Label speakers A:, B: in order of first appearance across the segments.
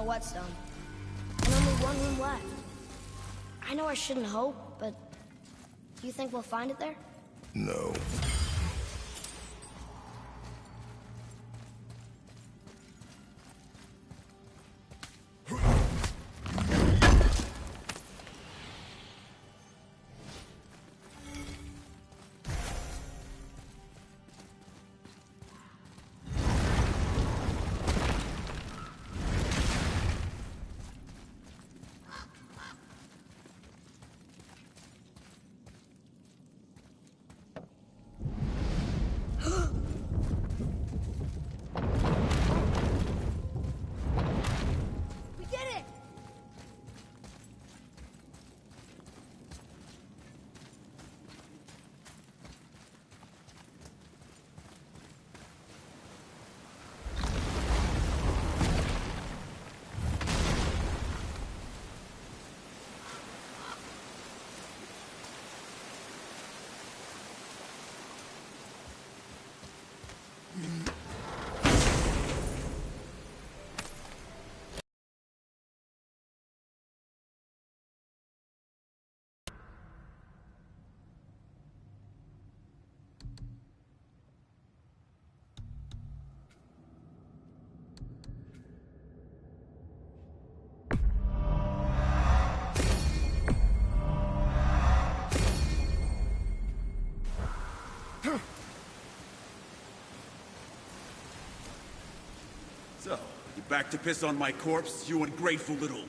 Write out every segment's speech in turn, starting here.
A: a whetstone. And only one room left. I know I shouldn't hope, but do you think we'll find it there?
B: No.
C: So, you back to piss on my corpse, you ungrateful little...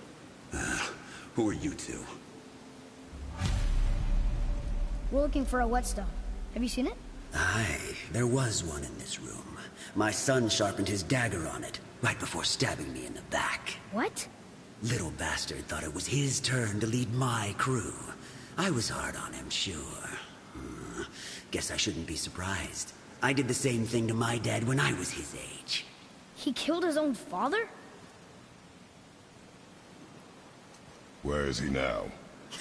C: who are you two?
A: We're looking for a whetstone. Have you seen it?
D: Aye, there was one in this room. My son sharpened his dagger on it, right before stabbing me in the back.
A: What?
D: Little bastard thought it was his turn to lead my crew. I was hard on him, sure. Guess I shouldn't be surprised. I did the same thing to my dad when I was his age.
A: He killed his own father?
B: Where is he now?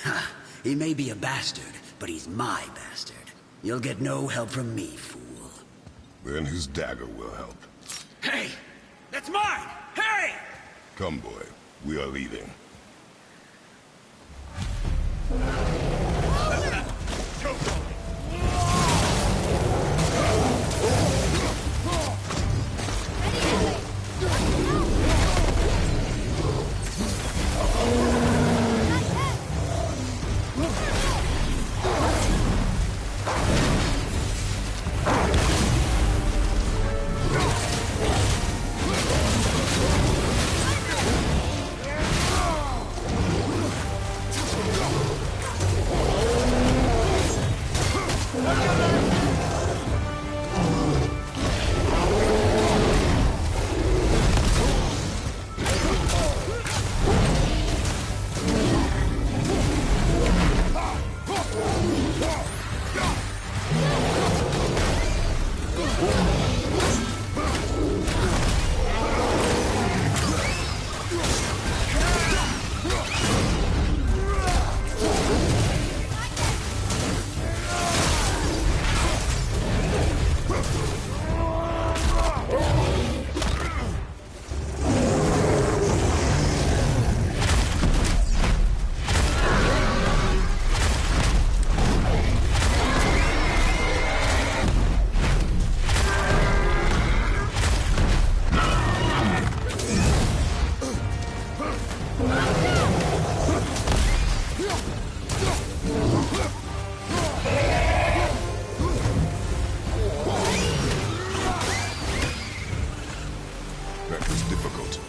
D: Ha! He may be a bastard, but he's my bastard. You'll get no help from me, fool.
B: Then his dagger will help.
C: Hey! That's mine! Hey!
B: Come, boy. We are leaving. That was difficult.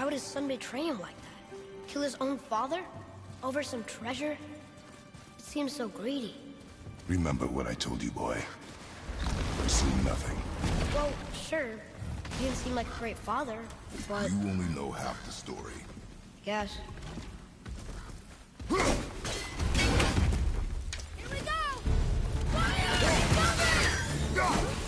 A: Why would his son betray him like that? Kill his own father? Over some treasure? It seems so greedy.
B: Remember what I told you, boy. I've seen nothing.
A: Well, sure. He didn't seem like a great father, but...
B: You only know half the story.
A: I guess.
E: Here we go! Fire! Cover!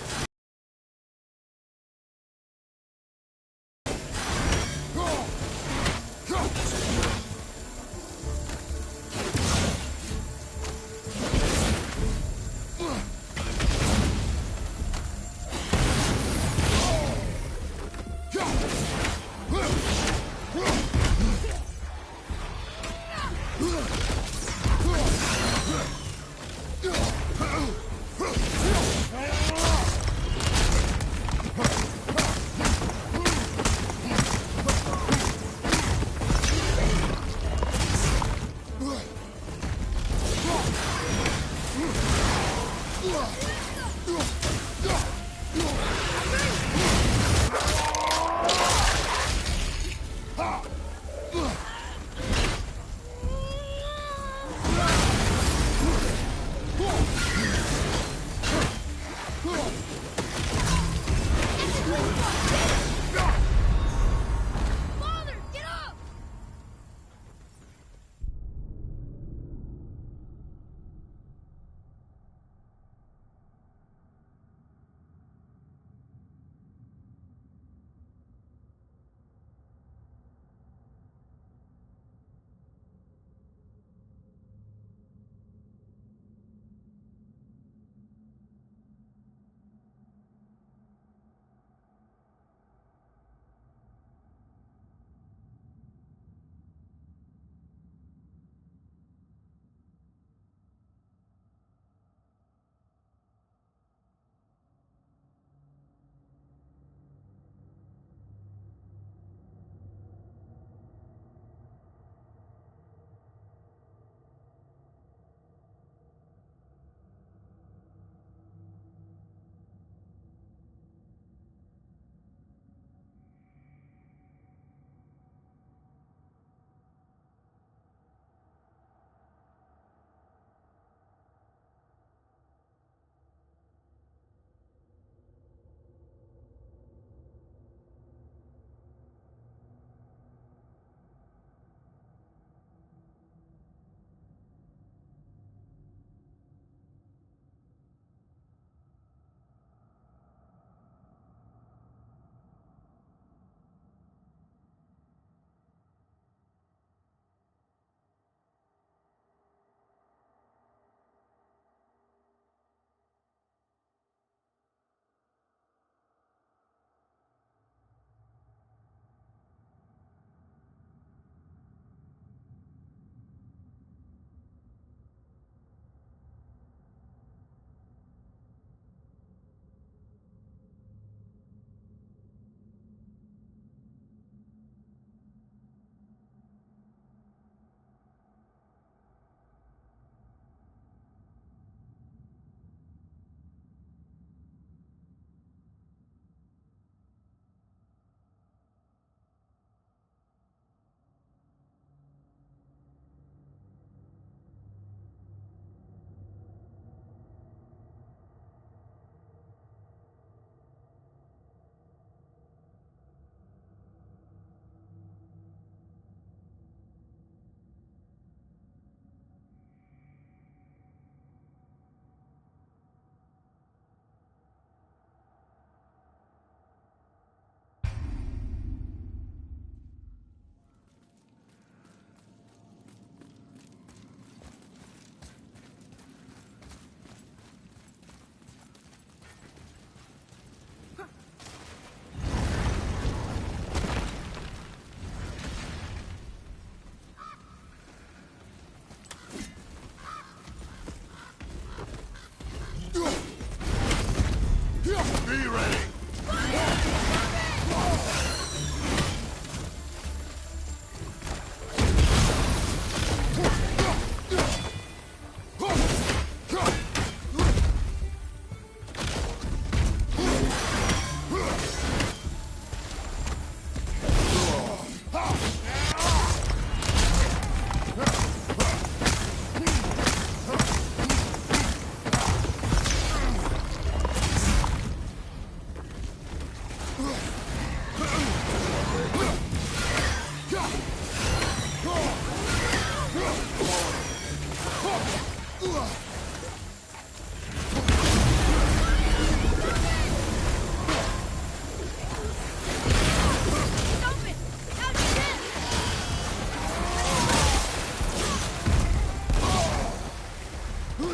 E: Right,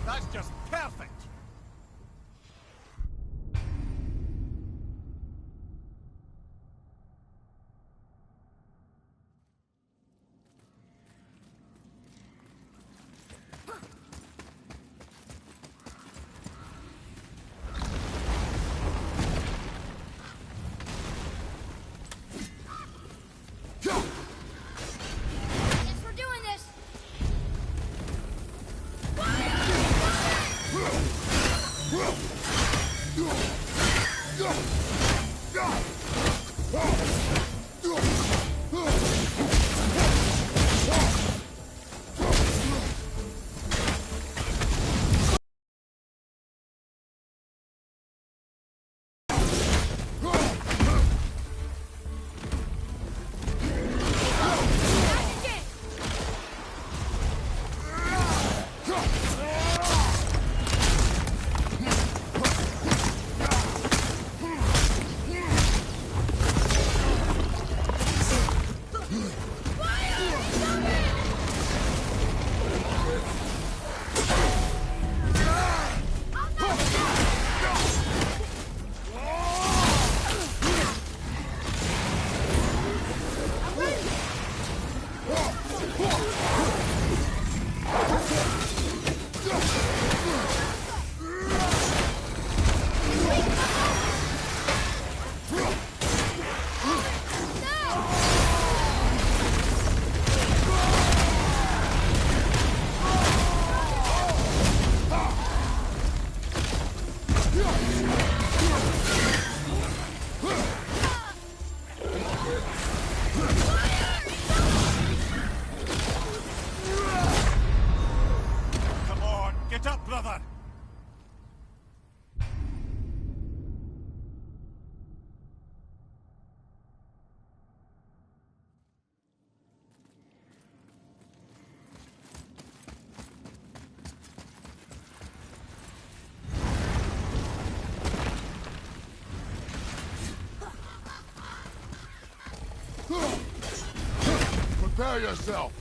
E: that's just perfect.
A: Guess we're doing this.
E: Come on, get up, brother.
B: Prepare yourself.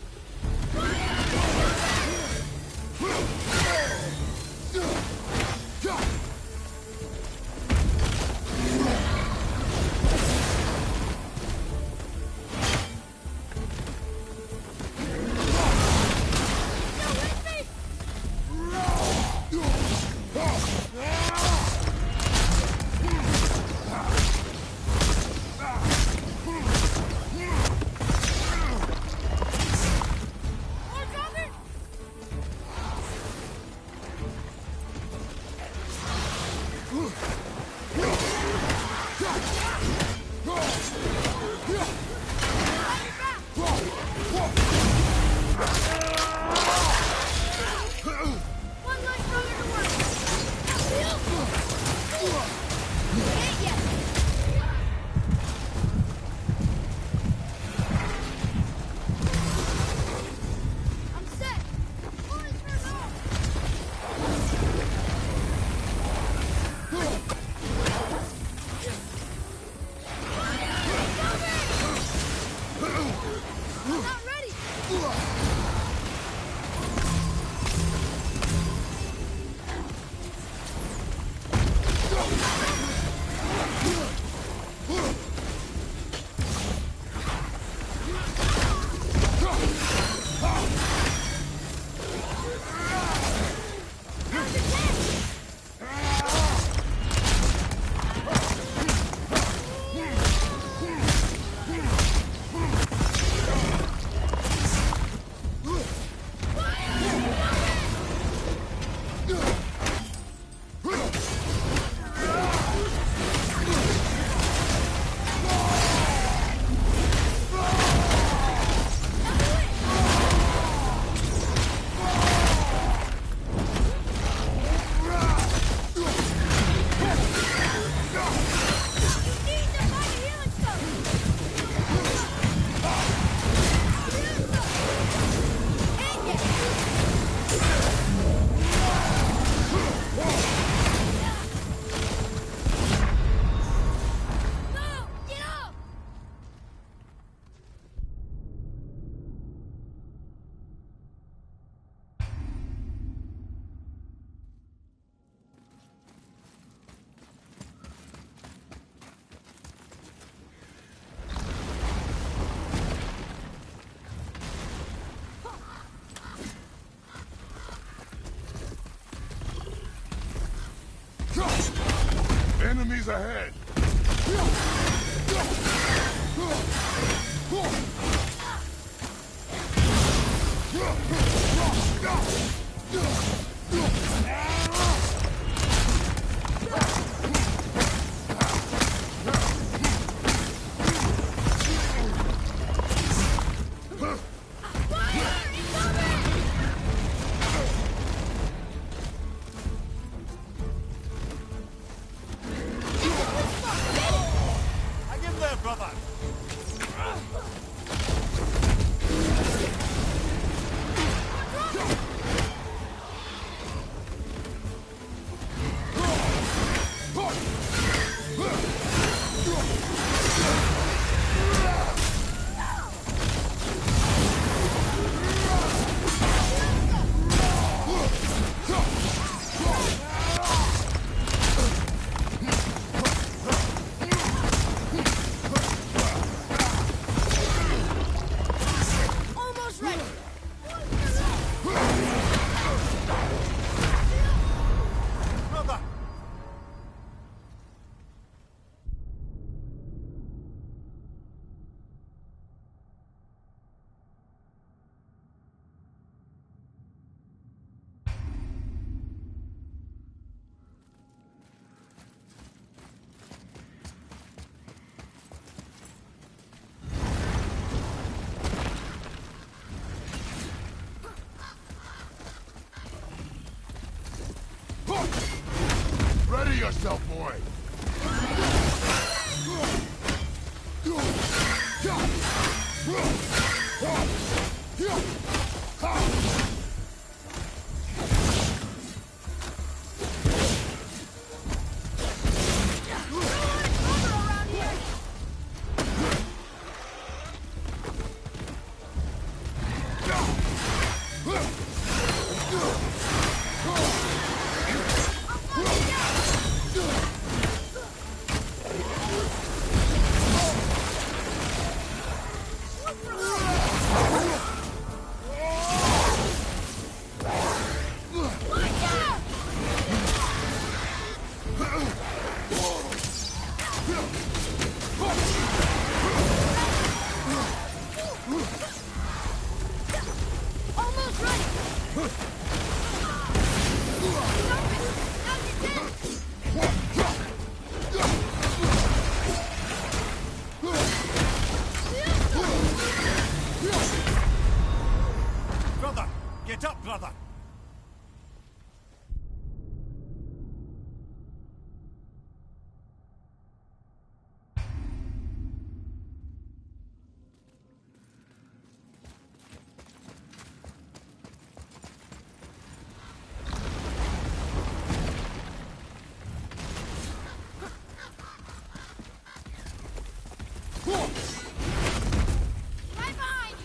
B: Enemies ahead!
E: Hang in there, brother!
A: Almost ready.
E: Brother!
B: Ready yourself, boy!
A: Almost ready.
E: Brother! Get up, brother!
A: Right behind.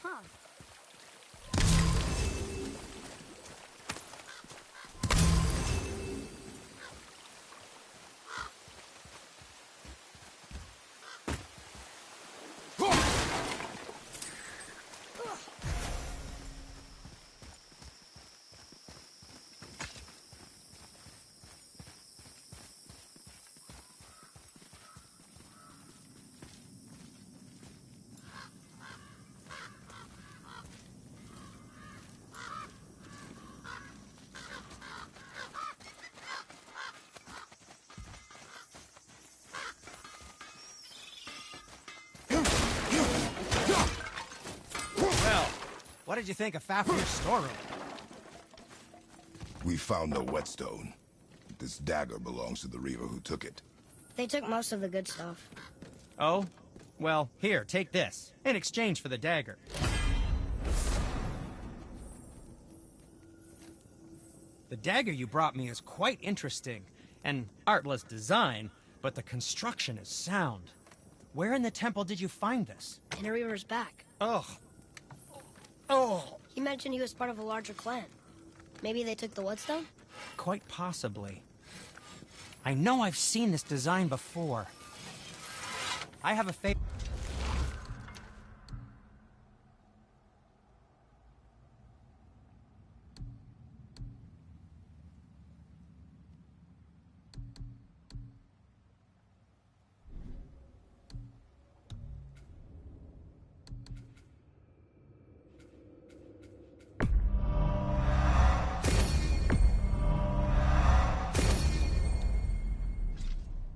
A: Huh.
F: Well, what did you think of Fafnir's storeroom?
B: We found no whetstone. This dagger belongs to the Reaver who took it.
A: They took most of the good stuff.
F: Oh? Well, here, take this, in exchange for the dagger. The dagger you brought me is quite interesting, and artless design, but the construction is sound. Where in the temple did you find this?
A: In a Reaver's back.
F: Ugh. Oh,
A: He mentioned he was part of a larger clan. Maybe they took the whetstone?
F: quite possibly. I know I've seen this design before. I have a favorite.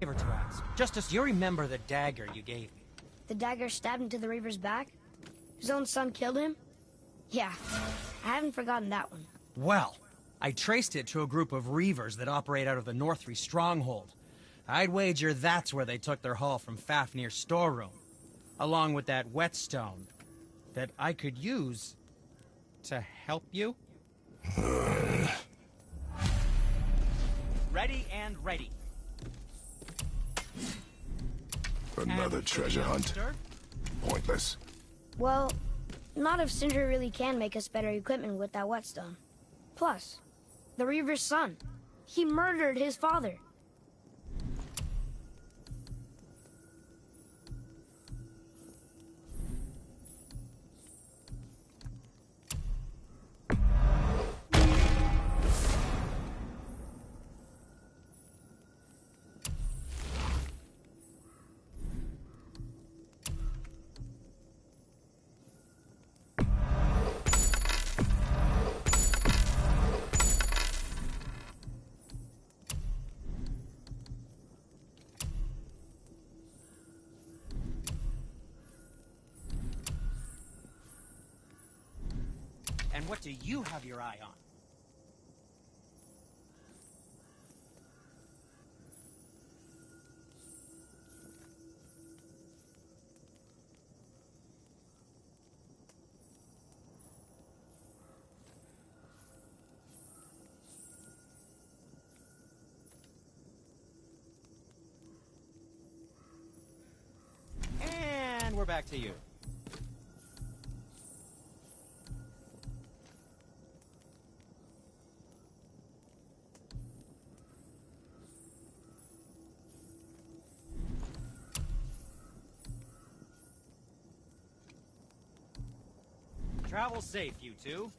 F: To ask. Justice, you remember the dagger you gave me?
A: The dagger stabbed into the Reaver's back? His own son killed him? Yeah, I haven't forgotten that one.
F: Well, I traced it to a group of Reavers that operate out of the Northree stronghold. I'd wager that's where they took their haul from Fafnir's storeroom, along with that whetstone that I could use to help you. Ready and ready.
B: Another
F: And
B: treasure hunt.
F: youngster?
B: Pointless.
A: Well, not if Sindri really can make us better equipment with that whetstone. Plus, the Reaver's son. He murdered his father.
F: And what do you have your eye on? And we're back to you. Travel safe, you two.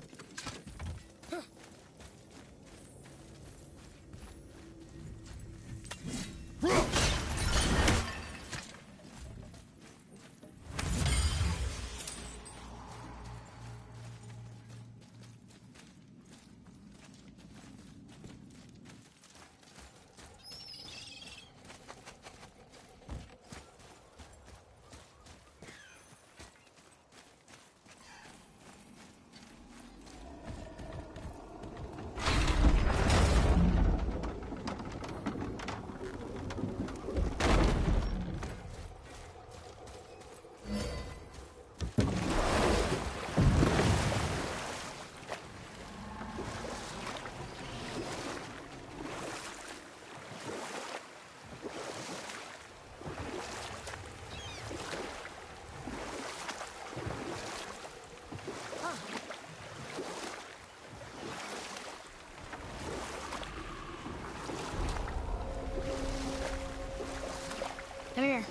A: Come here.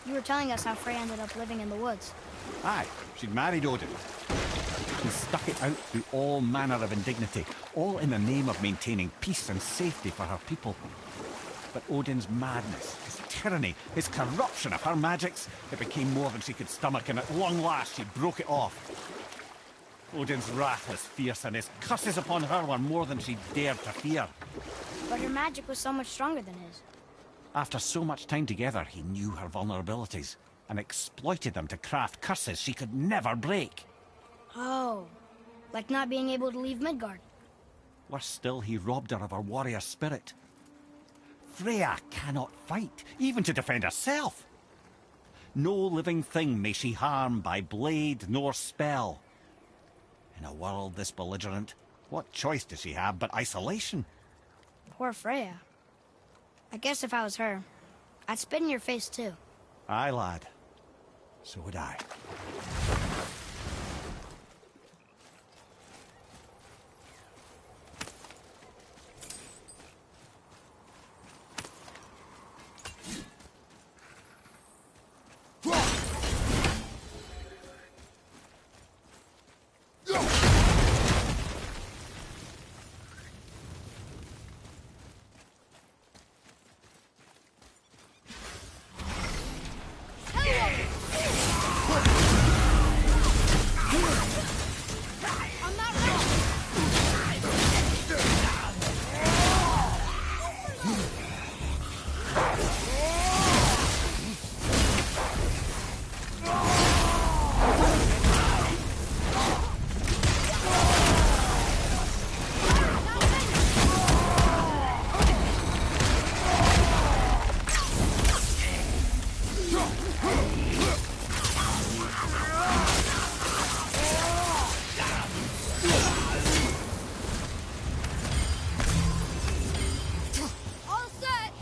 A: You were telling us how Frey ended up living in the woods.
E: Aye, she'd married Odin. She stuck it out through all manner of indignity, all in the name of maintaining peace and safety for her people. But Odin's madness, his tyranny, his corruption of her magics, it became more than she could stomach, and at long last she broke it off. Odin's wrath was fierce, and his curses upon her were more than she dared to fear.
A: But her magic was so much stronger than his.
E: After so much time together, he knew her vulnerabilities, and exploited them to craft curses she could never break.
A: Oh, like not being able to leave Midgard.
E: Worse still, he robbed her of her warrior spirit. Freya cannot fight, even to defend herself. No living thing may she harm by blade nor spell. In a world this belligerent, what choice does she have but isolation?
A: Poor Freya. I guess if I was her, I'd spit in your face too.
E: Aye, lad. So would I.
A: I'm not wrong. All set.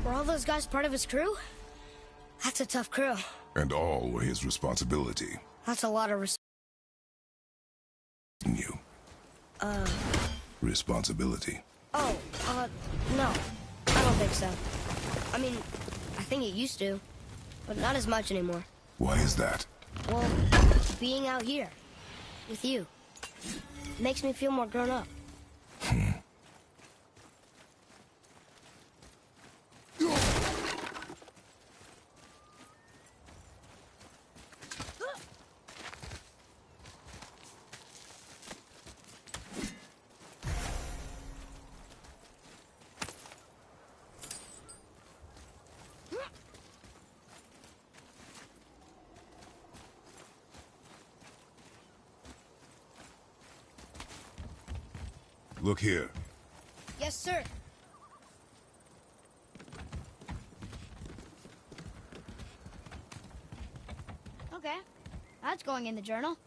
A: Were all those guys part of his crew? That's a tough crew.
B: And all were his responsibility.
A: That's a lot of
B: You. Responsibility.
A: Oh, no. I don't think so. I mean, I think it used to, but not as much anymore.
B: Why is that?
A: Well, being out here, with you, makes me feel more grown up.
B: Look here.
A: Yes, sir. Okay. That's going in the journal.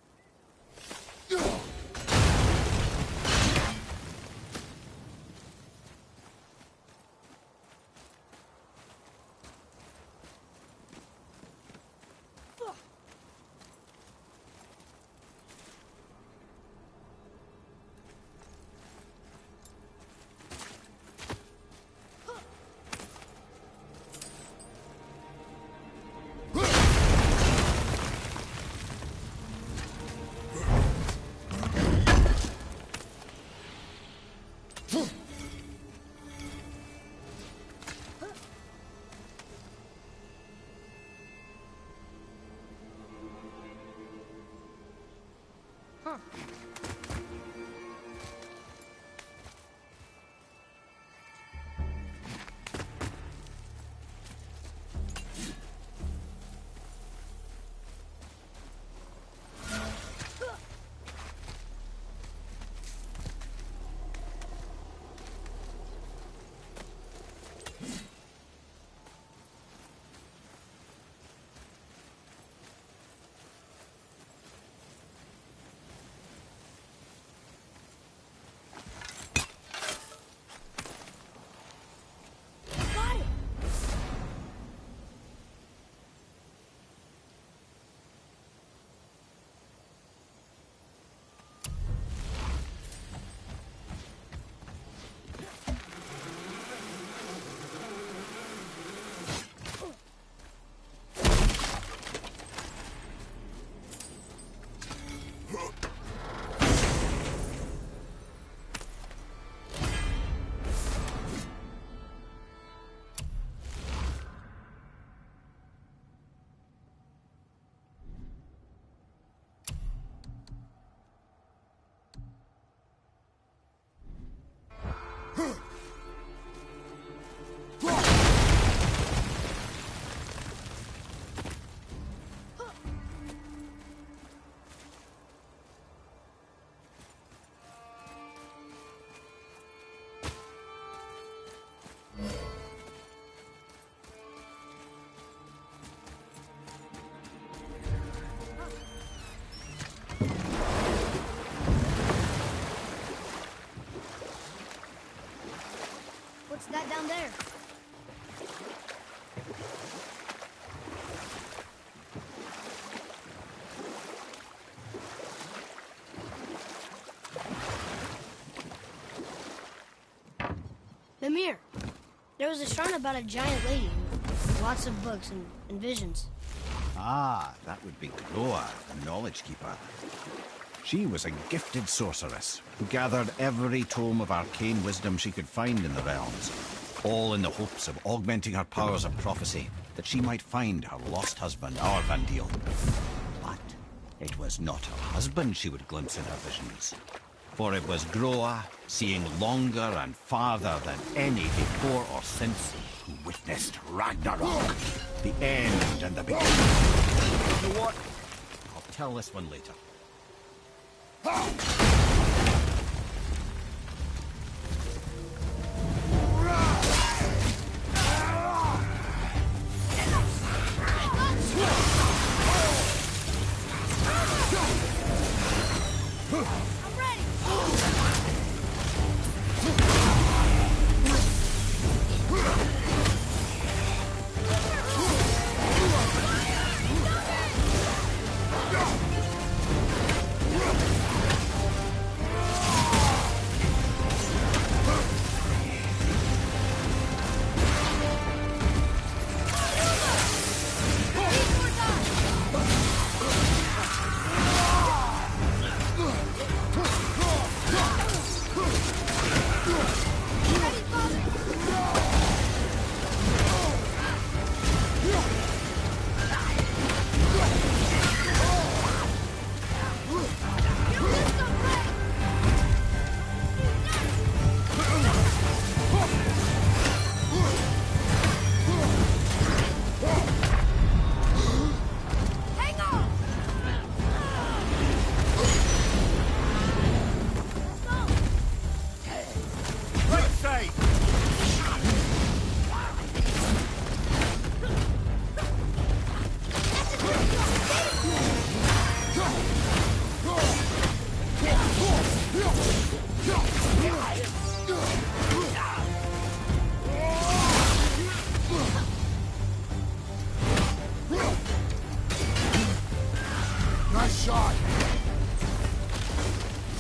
A: Mimir, there was a shrine about a giant lady with lots of books and visions.
E: Ah, that would be Groa, the Knowledge Keeper. She was a gifted sorceress who gathered every tome of arcane wisdom she could find in the realms, all in the hopes of augmenting her powers of prophecy, that she might find her lost husband, Arvandil. But it was not her husband she would glimpse in her visions, for it was Groa, seeing longer and farther than any before or since, who witnessed Ragnarok, the end and the beginning. You know what? I'll tell this one later.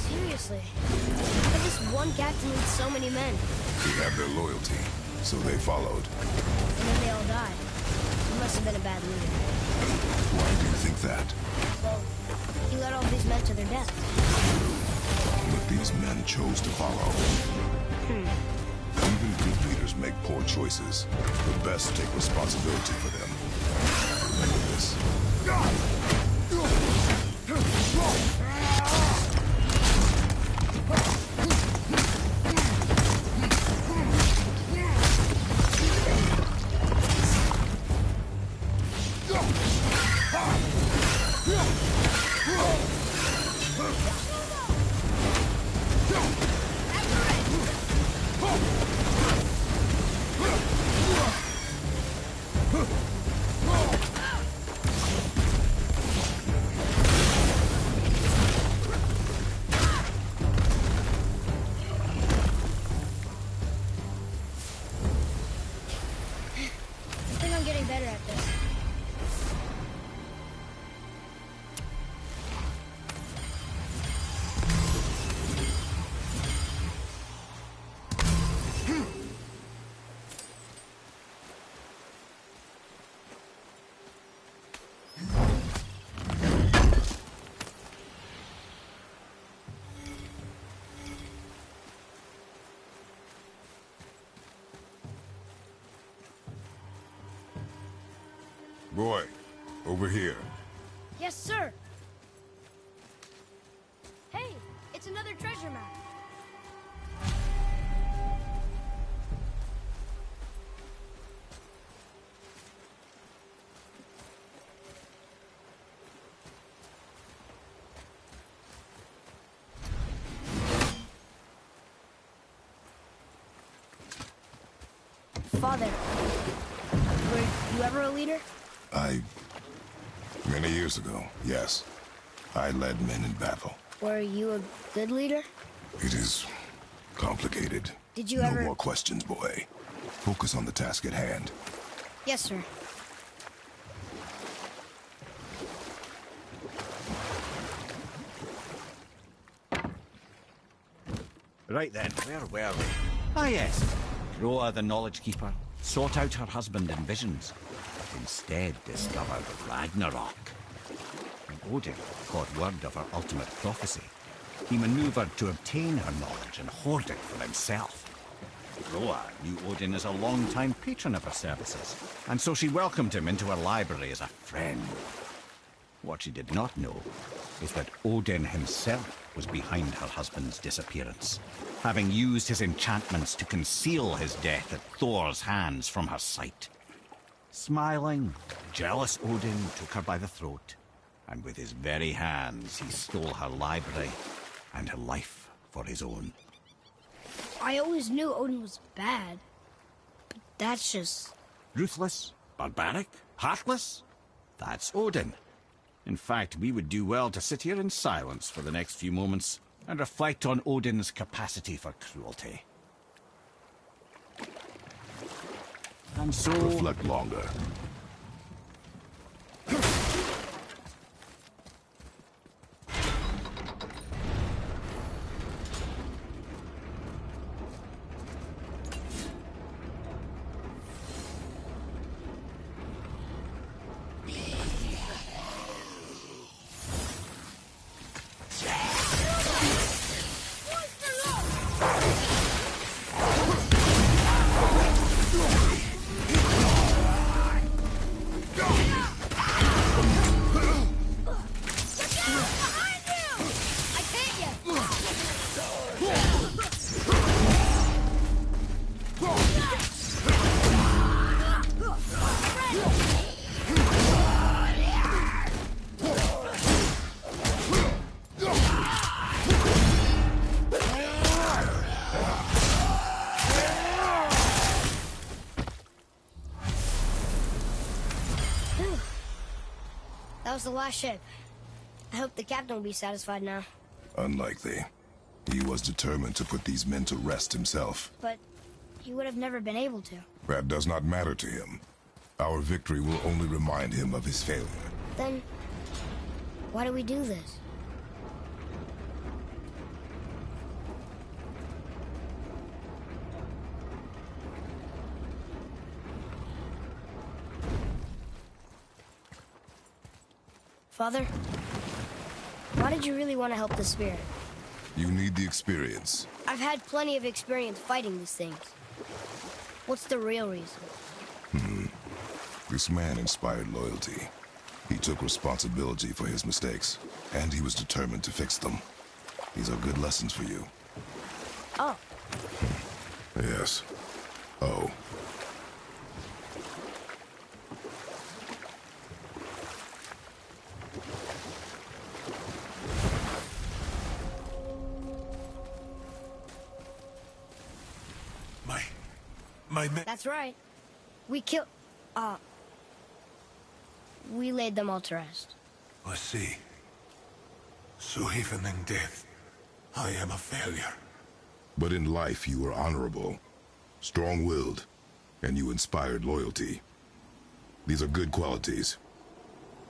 A: Seriously, how did this one captain lead so many men?
B: He had their loyalty, so they followed.
A: And then they all died. He must have been a bad leader.
B: Why do you think that?
A: Well, he led all these men to their death.
B: But these men chose to follow. Even good leaders make poor choices. The best take responsibility for them. Remember this.
A: I think I'm getting better at this.
B: Boy, over here.
A: Yes, sir. Hey, it's another treasure map. Father, were you ever a leader?
B: Many years ago, yes. I led men in battle.
A: Were you a good leader?
B: It is complicated.
A: Did you
B: no
A: ever...
B: more questions, boy. Focus on the task at hand.
A: Yes, sir.
E: Right then, where were we? Ah yes, Groa, the Knowledge Keeper, sought out her husband in visions, but instead discovered Ragnarok. When Odin caught word of her ultimate prophecy, he maneuvered to obtain her knowledge and hoard it for himself. Groa knew Odin as a long-time patron of her services, and so she welcomed him into her library as a friend. What she did not know is that Odin himself was behind her husband's disappearance, having used his enchantments to conceal his death at Thor's hands from her sight. Smiling, jealous Odin took her by the throat, and with his very hands he stole her library and her life for his own.
A: I always knew Odin was bad, but that's just...
E: Ruthless, barbaric, heartless? That's Odin. In fact, we would do well to sit here in silence for the next few moments and reflect on Odin's capacity for cruelty. And so...
B: Reflect longer.
A: That was the last ship. I hope the captain will be satisfied now.
B: Unlikely. He was determined to put these men to rest himself.
A: But he would have never been able to.
B: That does not matter to him. Our victory will only remind him of his failure.
A: Then, why do we do this? Father, why did you really want to help the spirit?
B: You need the experience.
A: I've had plenty of experience fighting these things. What's the real reason?
B: This man inspired loyalty. He took responsibility for his mistakes, and he was determined to fix them. These are good lessons for you.
A: Oh.
B: Yes. Oh.
C: My men...
A: That's right. We laid them all to rest.
C: I see. So even in death, I am a failure.
B: But in life you were honorable, strong-willed, and you inspired loyalty. These are good qualities,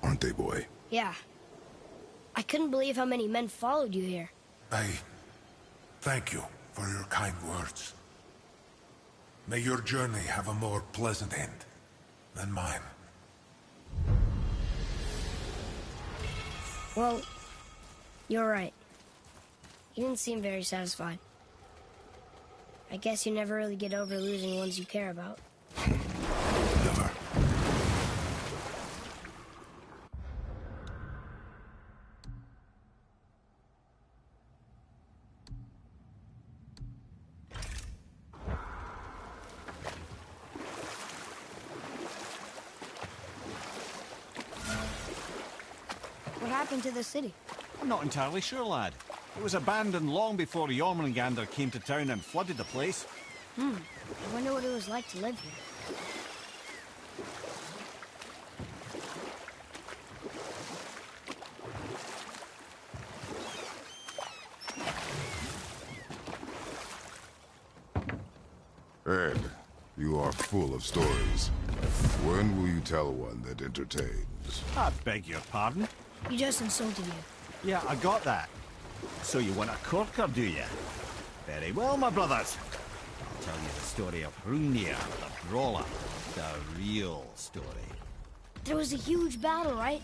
B: aren't they, boy?
A: Yeah. I couldn't believe how many men followed you here.
C: I thank you for your kind words. May your journey have a more pleasant end than mine.
A: Well, you're right. You didn't seem very satisfied. I guess you never really get over losing ones you care about.
B: Never.
A: What happened to the city?
E: I'm not entirely sure, lad. It was abandoned long before Jormungandr came to town and flooded the place.
A: I wonder what it was like to live here.
B: Ed, you are full of stories. When will you tell one that entertains?
E: I beg your pardon?
A: You just insulted you.
E: Yeah, I got that. So you want a corker, do you? Very well, my brothers. tell you the story of Hrungnir, the Brawler. The real story.
A: There was a huge battle, right?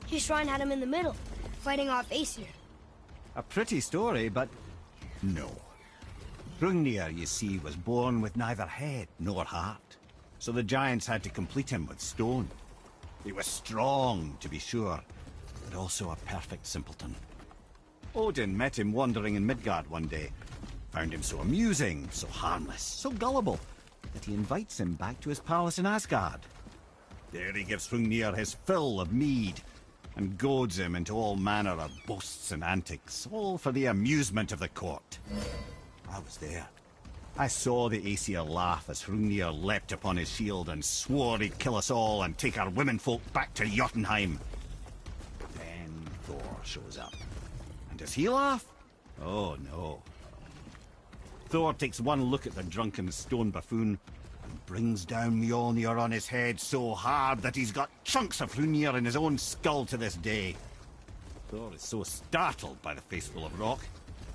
A: His shrine had him in the middle, fighting off Aesir.
E: A pretty story, but no. Hrungnir, you see, was born with neither head nor heart. So the giants had to complete him with stone. He was strong, to be sure, but also a perfect simpleton. Odin met him wandering in Midgard one day. Found him so amusing, so harmless, so gullible, that he invites him back to his palace in Asgard. There he gives Hrungnir his fill of mead, and goads him into all manner of boasts and antics, all for the amusement of the court. I was there. I saw the Aesir laugh as Hrungnir leapt upon his shield and swore he'd kill us all and take our womenfolk back to Jotunheim. Then Thor shows up. And does he laugh? Oh, no. Thor takes one look at the drunken stone buffoon and brings down Mjolnir on his head so hard that he's got chunks of Hrungnir in his own skull to this day. Thor is so startled by the face full of rock,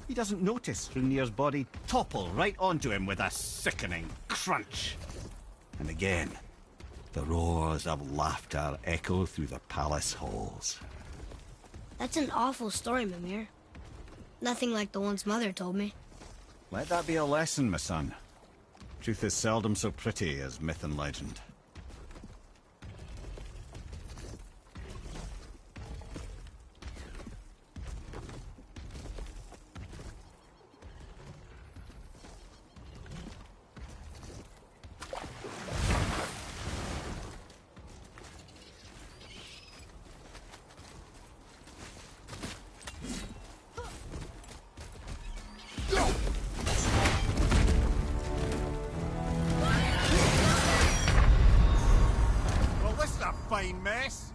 E: he doesn't notice Hrungnir's body topple right onto him with a sickening crunch. And again, the roars of laughter echo through the palace halls.
A: That's an awful story, Mimir. Nothing like the ones Mother told me.
E: Let that be a lesson, my son. Truth is seldom so pretty as myth and legend.
G: Fine mess.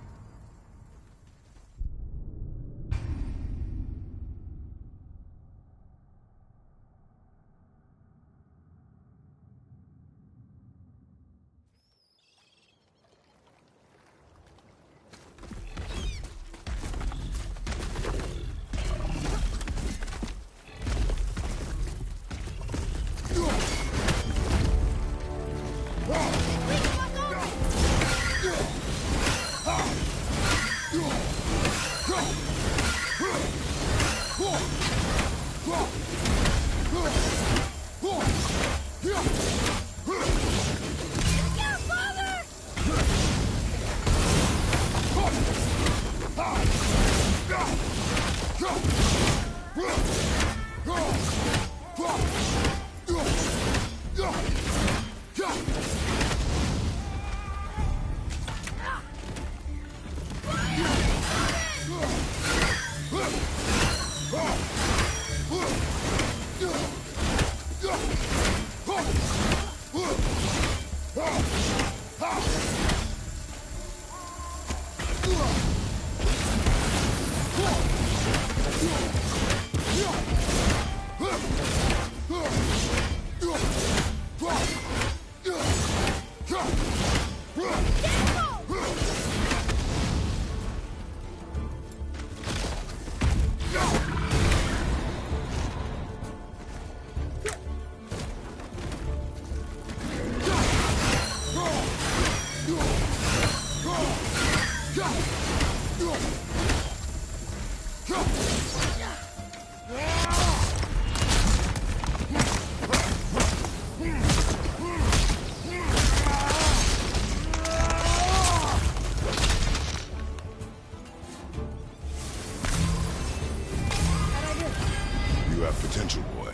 B: Potential, boy.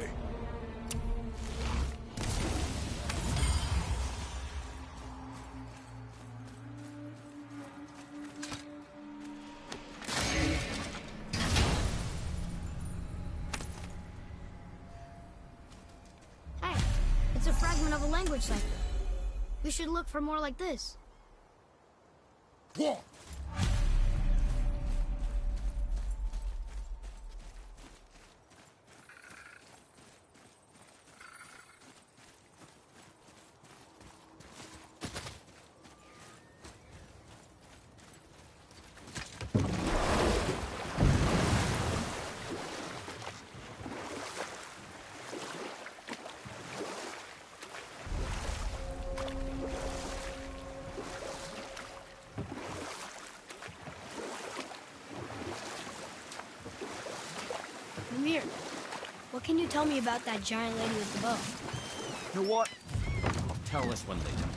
A: Hey, it's a fragment of a language cipher. We should look for more like this.
C: What?
A: here. What can you tell me about that giant lady with the bow?
E: You know what? I'll tell this one later.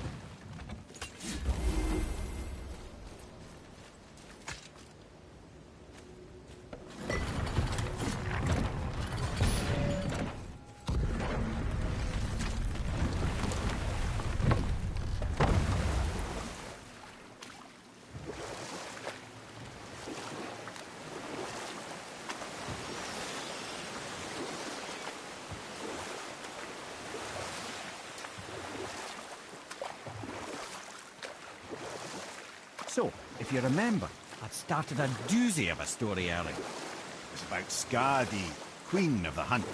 E: So, if you remember, I'd started a doozy of a story earlier. It was about Skadi, Queen of the Hunt.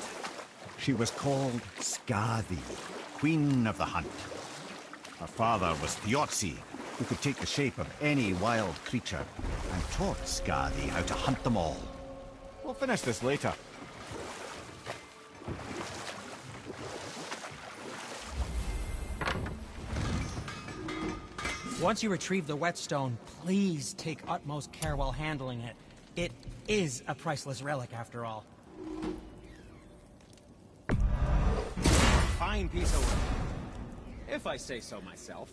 E: She was called Skadi, Queen of the Hunt. Her father was Thiotzi, who could take the shape of any wild creature, and taught Skadi how to hunt them all. We'll finish this later.
F: Once you retrieve the whetstone, please take utmost care while handling it. It is a priceless relic, after all.
E: Fine piece of work, if I say so myself.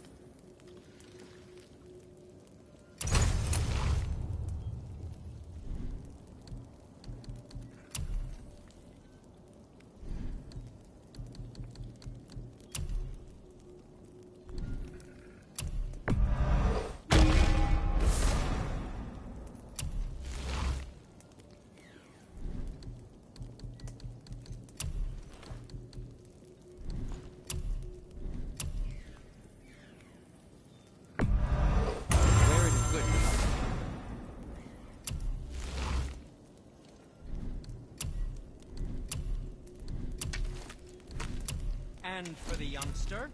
F: And for the youngster?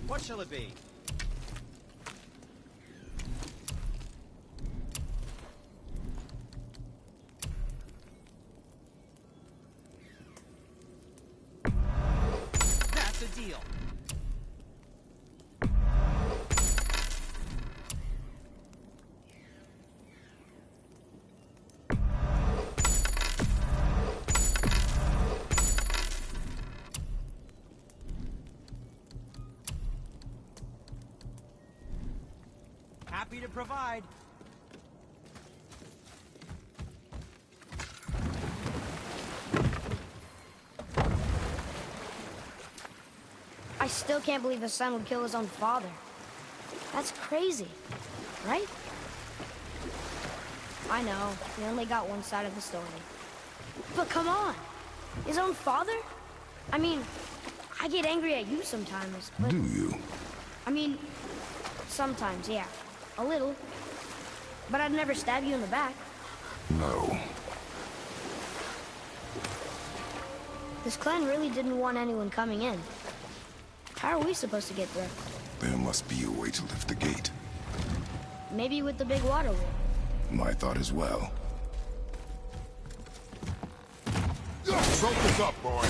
F: What shall it be? That's a deal. Happy to provide.
A: I still can't believe a son would kill his own father. That's crazy, right? I know, we only got one side of the story. But come on, his own father? I mean, I get angry at you sometimes, but...
B: Do you?
A: I mean, sometimes, yeah. A little. But I'd never stab you in the back.
B: No.
A: This clan really didn't want anyone coming in. How are we supposed to get through?
B: There must be a way to lift the gate.
A: Maybe with the big water wheel.
B: My thought as well.
C: Focus up, boy.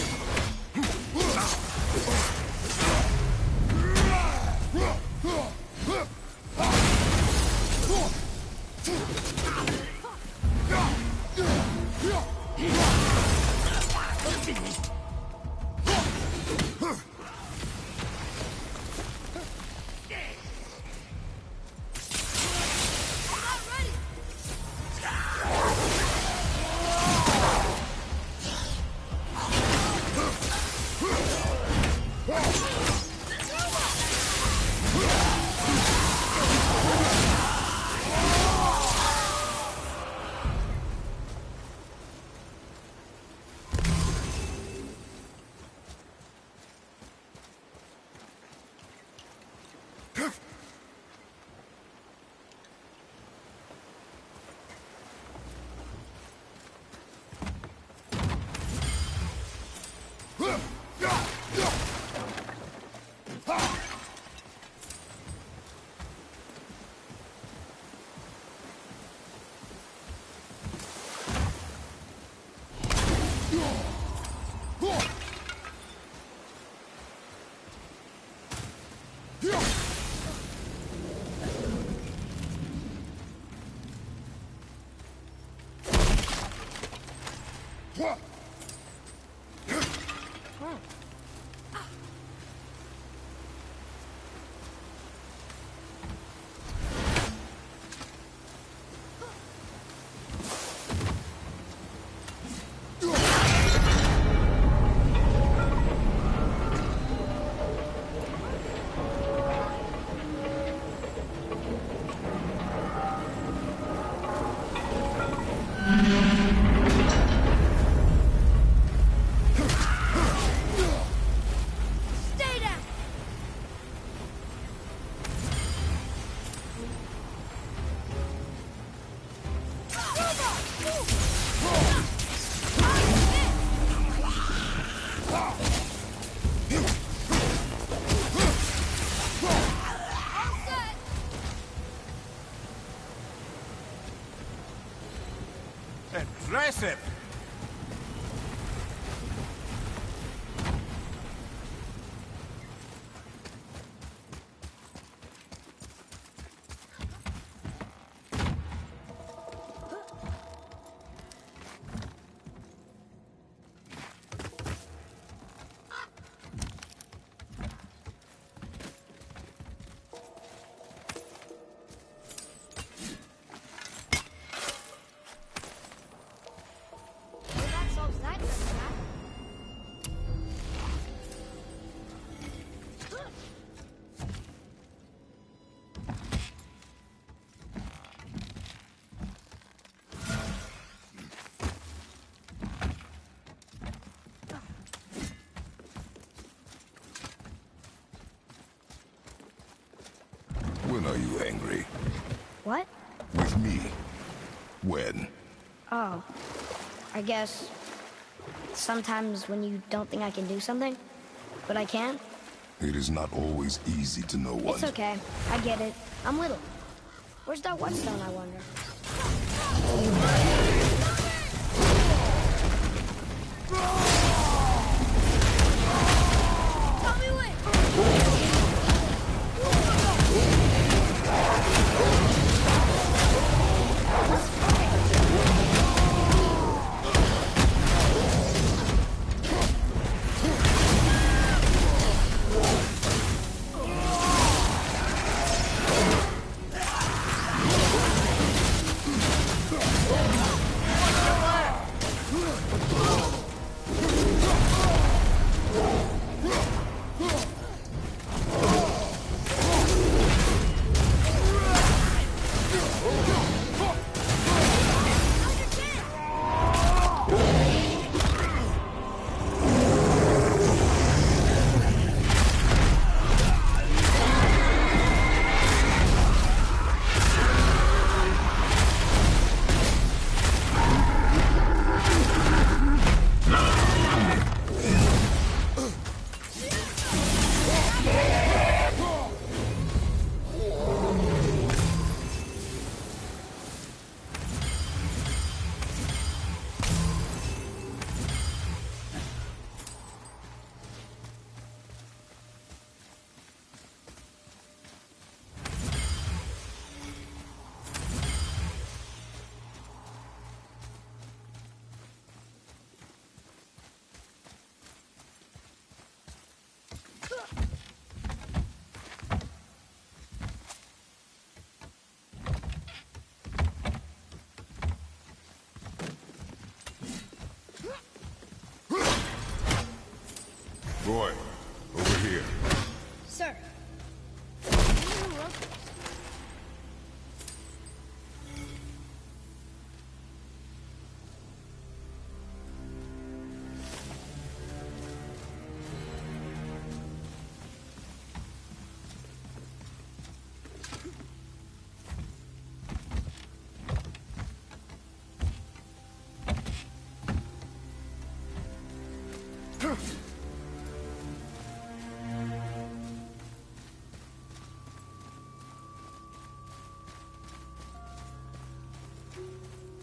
A: Stay down!
G: Impressive!
A: Well, that solves that crap.
B: When are you angry?
A: What?
B: With me. When?
A: Oh, I guess sometimes when you don't think I can do something, but I can.
B: It is not always easy to know what.
A: It's okay. I get it. I'm little. Where's that whetstone, I wonder? Tommy Wayne!
B: Roy, over here.
A: Sir.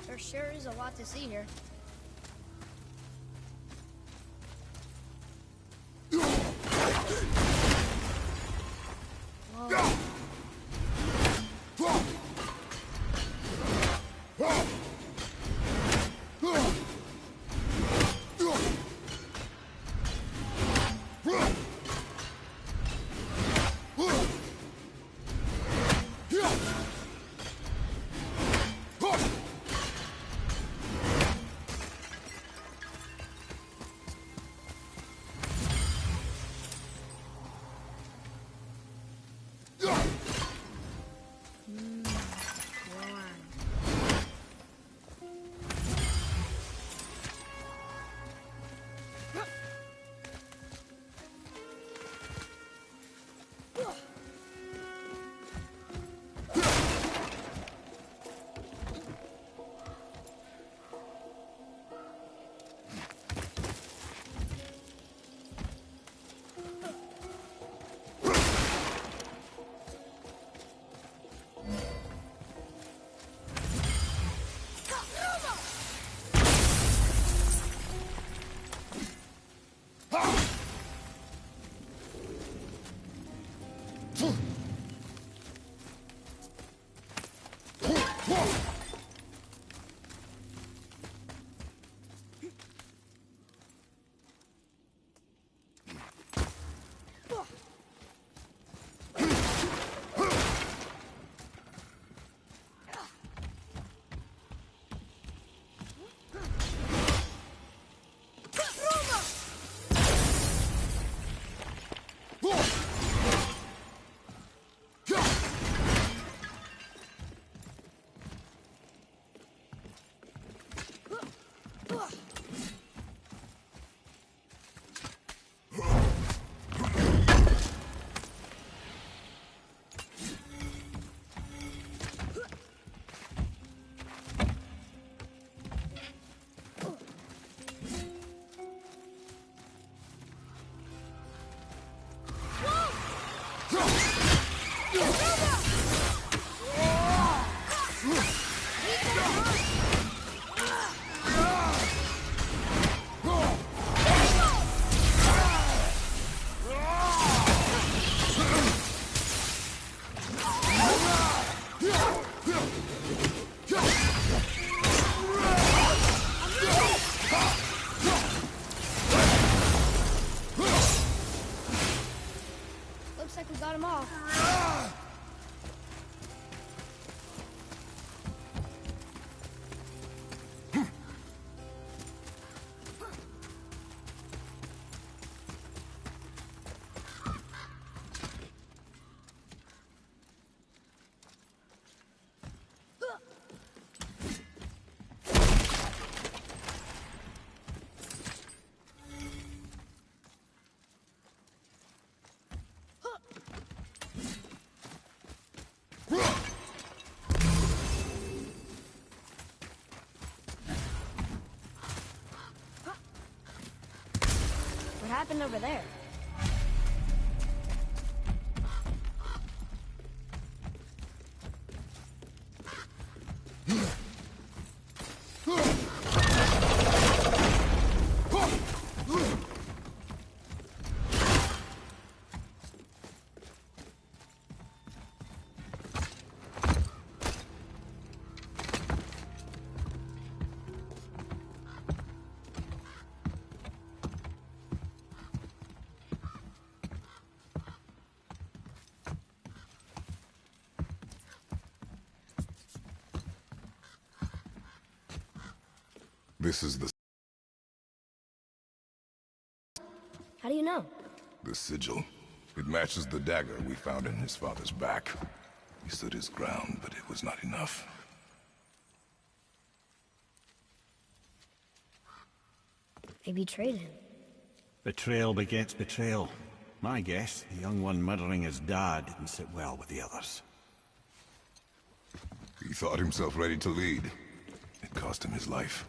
A: There sure is a lot to see here. What happened over there?
B: This is
A: How do you know?
B: the sigil. It matches the dagger we found in his father's back. He stood his ground, but it was not enough.
A: They betrayed him.
E: Betrayal begets betrayal. My guess, the young one murdering his dad didn't sit well with the others.
B: He thought himself ready to lead. It cost him his life.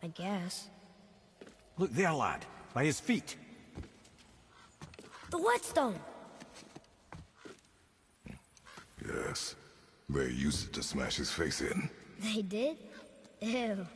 A: I guess.
E: Look there, lad. By his feet.
A: The whetstone!
B: Yes. They used it to smash his face in.
A: They did? Ew.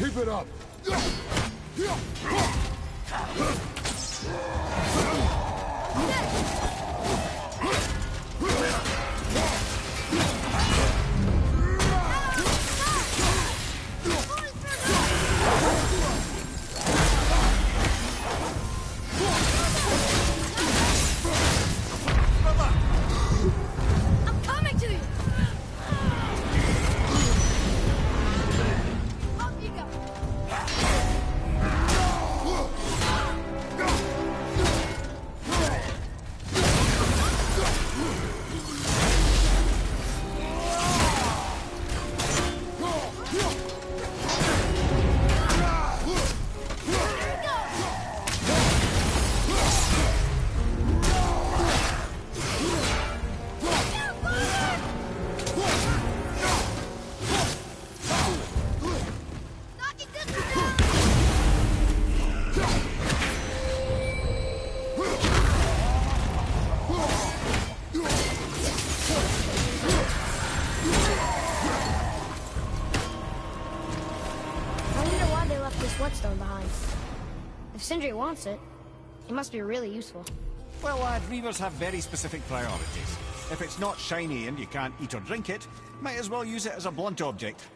C: Keep it up!
A: I'm coming to you! Up you go! Knocking this down! I wonder why they left this whetstone behind. If Sindri wants it, it must be really useful.
E: Well, lad, reavers have very specific priorities. If it's not shiny and you can't eat or drink it, might as well use it as a blunt object.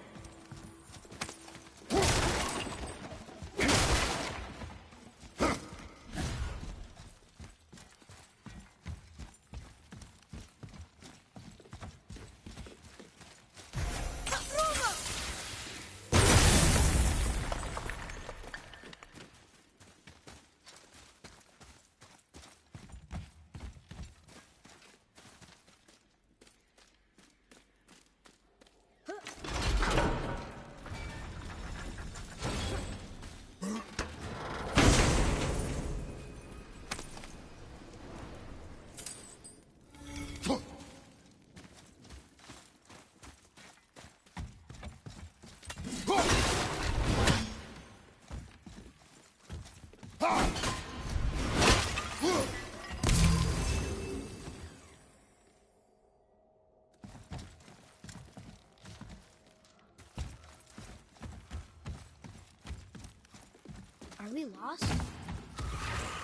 A: Are we lost?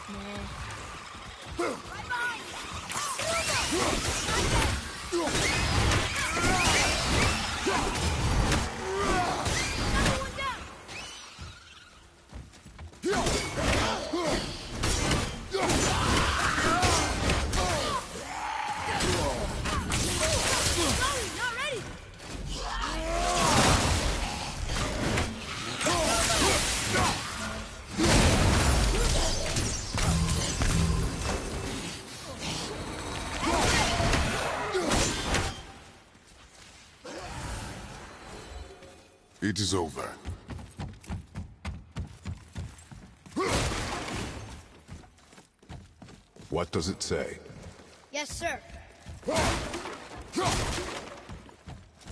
A: Nah. Not ready.
B: It is over. What does it say?
A: Yes, sir.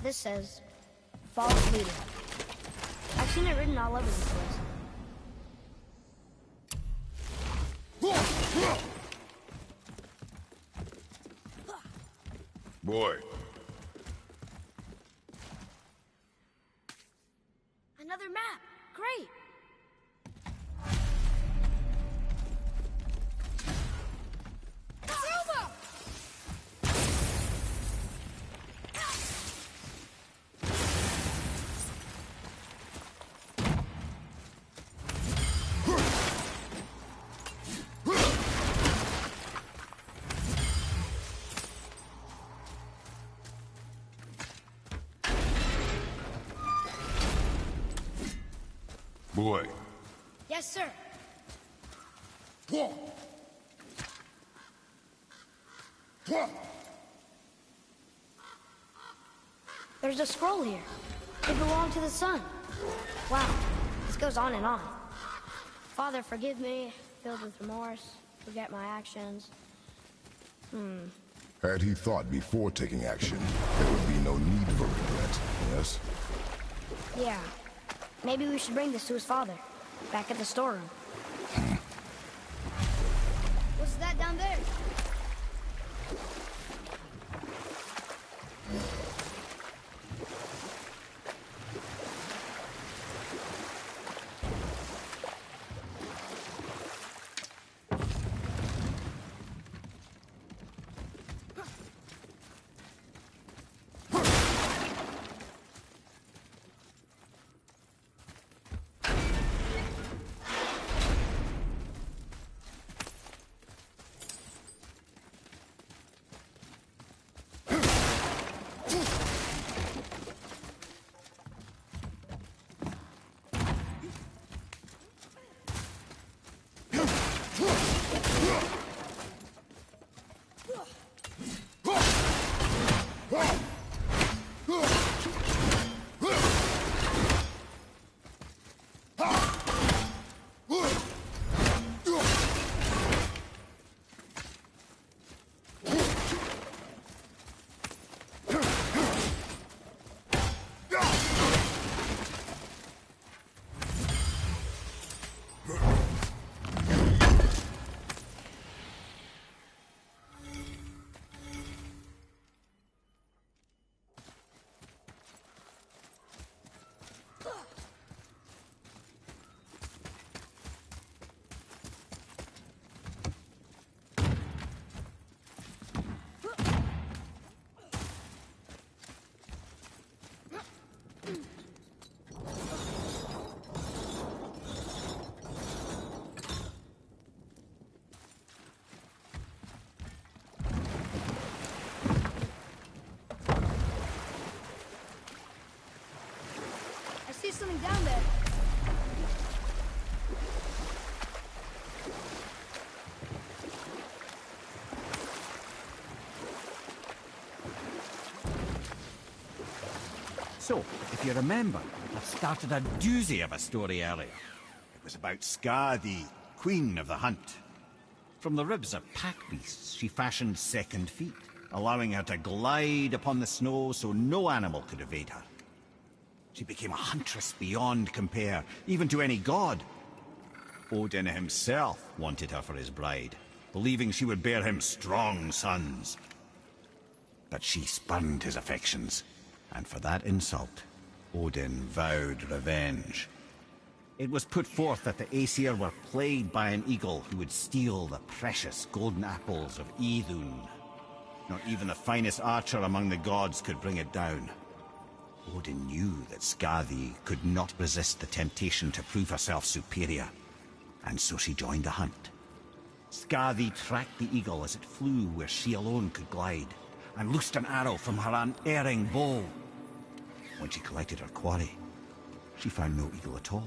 A: This says, follow the leader. I've seen it written all over this place.
B: Boy,
A: Another map. Great. Silva!
B: boy.
A: Yes, sir. There's a scroll here. It belonged to the sun. Wow, this goes on and on. Father, forgive me, filled with remorse, forget my actions.
B: Had he thought before taking action, there would be no need for regret, yes?
A: Yeah, maybe we should bring this to his father, back at the storeroom. What's that down there? see something down there.
E: So, if you remember, I started a doozy of a story earlier. It was about Skadi, queen of the hunt. From the ribs of pack beasts, she fashioned second feet, allowing her to glide upon the snow so no animal could evade her. She became a huntress beyond compare, even to any god. Odin himself wanted her for his bride, believing she would bear him strong sons. But she spurned his affections, and for that insult, Odin vowed revenge. It was put forth that the Aesir were plagued by an eagle who would steal the precious golden apples of Idun. Not even the finest archer among the gods could bring it down. Odin knew that Skadi could not resist the temptation to prove herself superior, and so she joined the hunt. Skadi tracked the eagle as it flew where she alone could glide, and loosed an arrow from her unerring bow. When she collected her quarry, she found no eagle at all,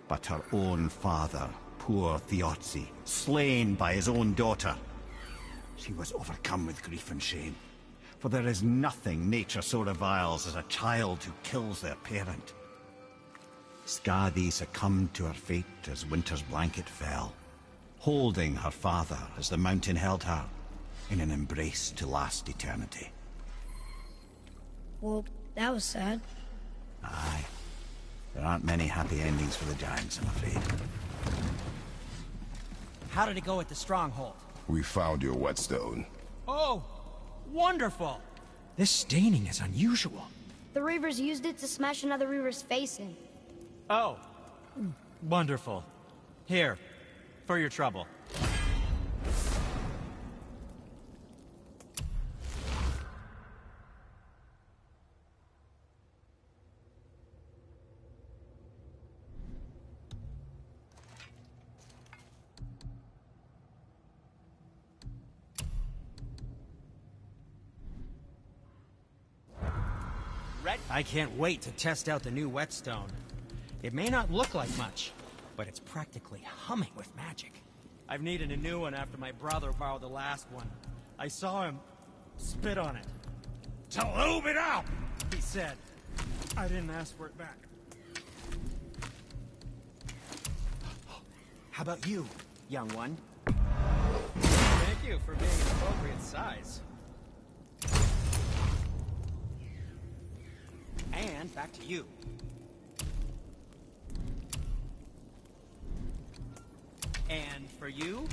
E: but her own father, poor Thiazi, slain by his own daughter. She was overcome with grief and shame, for there is nothing nature so reviles as a child who kills their parent. Skadi succumbed to her fate as winter's blanket fell, holding her father as the mountain held her, in an embrace to last eternity.
A: Well, that was sad.
E: Aye. There aren't many happy endings for the giants, I'm afraid.
F: How did it go at the stronghold?
B: We found your whetstone.
F: Oh, wonderful! This staining is unusual.
A: The Reavers used it to smash another Reaver's face in.
F: Oh, wonderful. Here, for your trouble. I can't wait to test out the new whetstone. It may not look like much, but it's practically humming with magic. I've needed a new one after my brother borrowed the last one. I saw him spit on it. "To lube it up," he said. I didn't ask for it back. How about you, young one? Thank you for being an appropriate size. And back to you. And for you?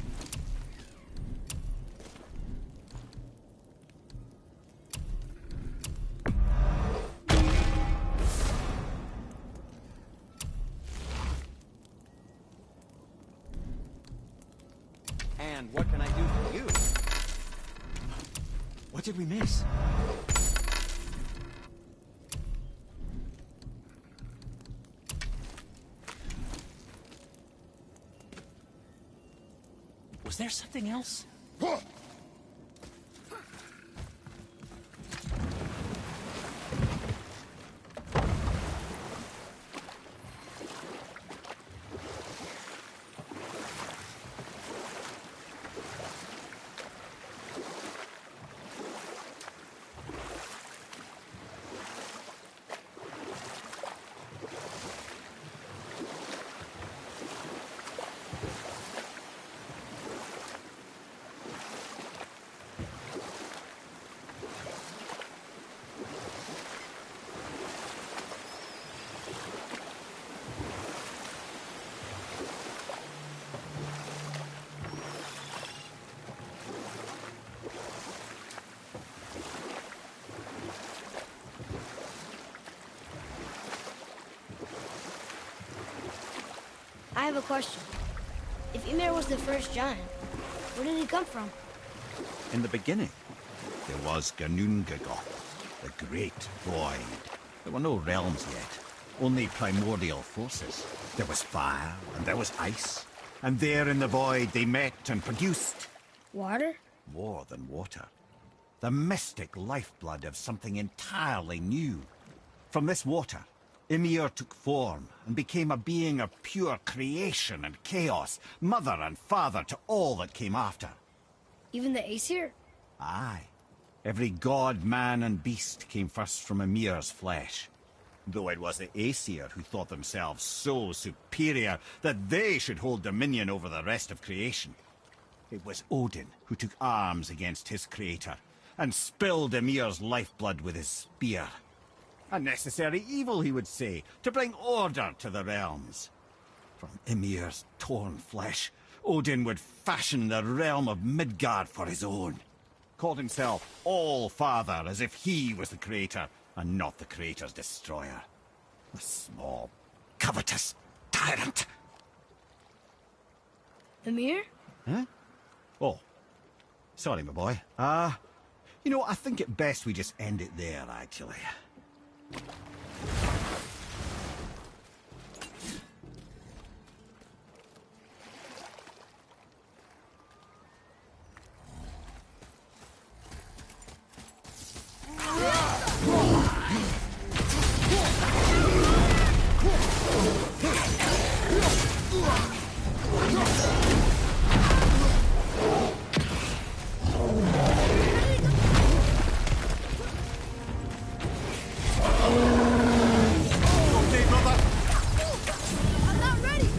F: And what can I do for you? What did we miss? Was there something else?
A: I have a question. If Ymir was the first giant, where did he come from?
E: In the beginning, there was Ginnungagap, the Great Void. There were no realms yet, only primordial forces. There was fire, and there was ice. And there in the void they met and produced...
A: Water?
E: more than water. The mystic lifeblood of something entirely new. From this water, Ymir took form and became a being of pure creation and chaos, mother and father to all that came after.
A: Even the Aesir?
E: Aye. Every god, man, and beast came first from Ymir's flesh. Though it was the Aesir who thought themselves so superior that they should hold dominion over the rest of creation. It was Odin who took arms against his creator, and spilled Ymir's lifeblood with his spear. A necessary evil, he would say, to bring order to the realms. From Ymir's torn flesh, Odin would fashion the realm of Midgard for his own. Called himself All-Father, as if he was the creator, and not the creator's destroyer. A small, covetous tyrant.
A: Ymir?
E: Huh? Oh. Sorry, my boy. You know, I think it best we just end it there, actually.
A: I'm not ready!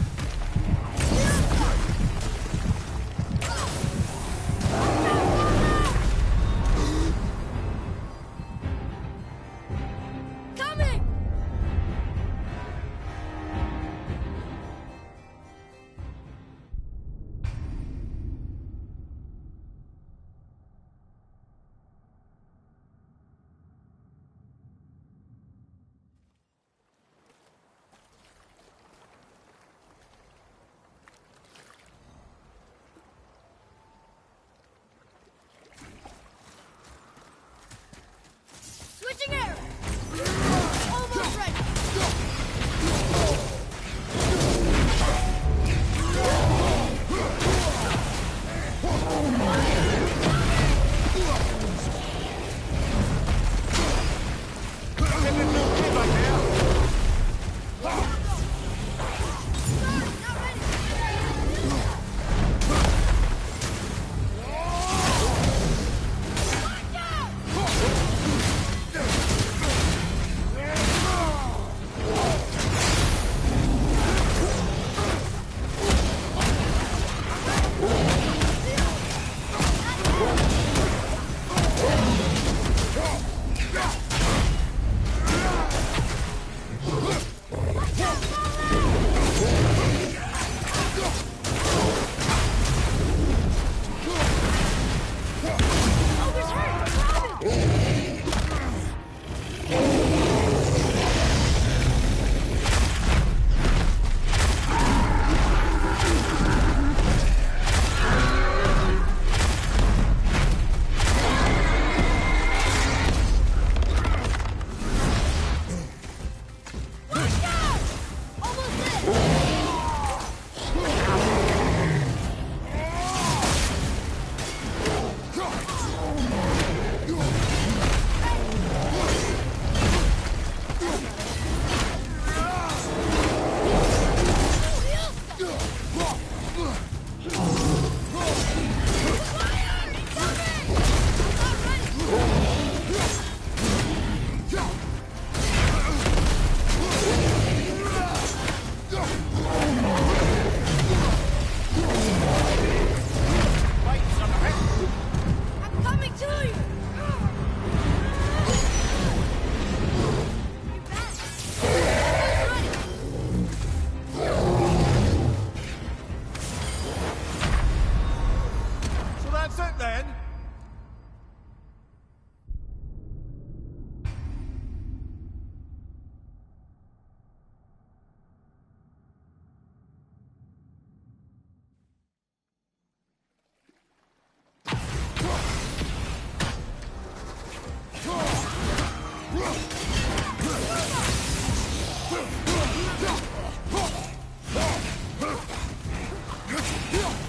A: Coming! Switching arrows! Almost ready! Ogre's hurt! Grab him! Watch out! Almost there! Fire! Incoming! I'm not ready! I'm coming to you! You're back.
E: So that's it then?
C: Yeah!